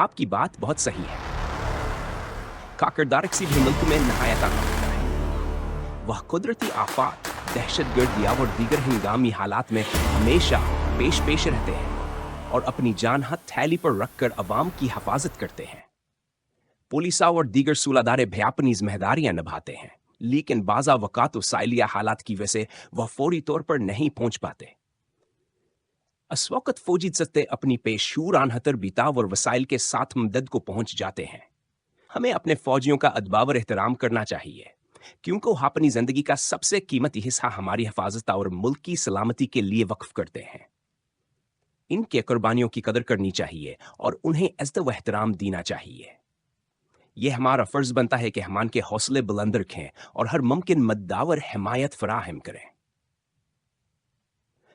आपकी बात बहुत सही है। का किरदार किसी भी मुल्क में नहायत आम होता है। वह कुदरती आफात, दहशतगर्दी और दीगर हंगामी हालात में हमेशा पेश रहते हैं और अपनी जान हथेली पर रखकर अवाम की हिफाजत करते हैं। पुलिस और दीगर सूलादारे भी अपनी जिम्मेदारियां निभाते हैं, लेकिन बाज़ा वक़ात साइलिया हालात की वजह से वह फौरी तौर पर नहीं पहुंच पाते। इस वक्त फौजी सत्ते अपनी पेशूर आनहतर बिताव और वसाइल के साथ मदद को पहुंच जाते हैं। हमें अपने फौजियों का अदबावर एहतराम करना चाहिए, क्योंकि वो अपनी जिंदगी का सबसे कीमती हिस्सा हमारी हिफाजत और मुल्क की सलामती के लिए वक्फ करते हैं। इनके कुर्बानियों की कदर करनी चाहिए और उन्हें इज्जत व एहतराम देना चाहिए। यह हमारा फर्ज बनता है कि हम उनके हौसले बुलंद रखें और हर मुमकिन मद्दावर हिमायत फराहम करें।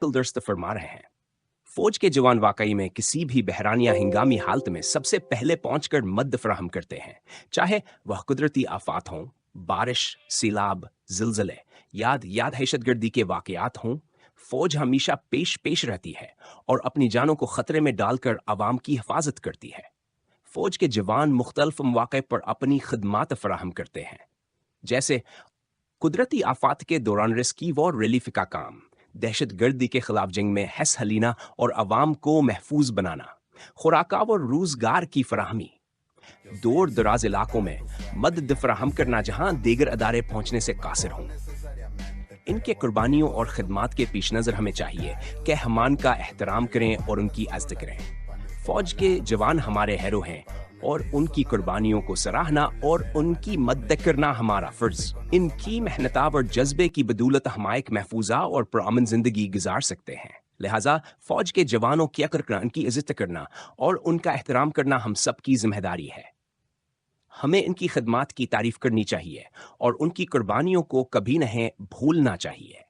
दुरुस्त फरमा रहे हैं। फौज के जवान वाकई में किसी भी बहरानिया हंगामी हालत में सबसे पहले पहुंचकर मदद फराहम करते हैं, चाहे वह कुदरती आफात हों, बारिश, सैलाब, जिलजिले या दहशतगर्दी के वाकयात हों। फौज हमेशा पेश रहती है और अपनी जानों को खतरे में डालकर आवाम की हिफाजत करती है। फौज के जवान मुख्तलिफ मौके पर अपनी खिदमात फराहम करते हैं, जैसे कुदरती आफात के दौरान रेस्क्यू और रिलीफ का काम, दहशतगर्दी के खिलाफ जंग में हैस हलीना और अवाम को महफूज बनाना, खुराका और रोजगार की फराहमी, दूर दराज इलाकों में मदद फराहम करना जहां दीगर अदारे पहुंचने से कासिर हों। इनके कुर्बानियों और खिदमात के पेश नज़र हमें चाहिए कि हम का एहतराम करें और उनकी इज्जत करें। फौज के जवान हमारे हैरो हैं और उनकी कुर्बानियों को सराहना और उनकी मदद करना हमारा फर्ज। इनकी मेहनत और जज्बे की बदौलत हम एक महफूजा और पुरअमन जिंदगी गुजार सकते हैं। लिहाजा फौज के जवानों की उनकी इज्जत करना और उनका एहतराम करना हम सबकी जिम्मेदारी है। हमें इनकी खिदमात की तारीफ करनी चाहिए और उनकी कुर्बानियों को कभी नहीं भूलना चाहिए।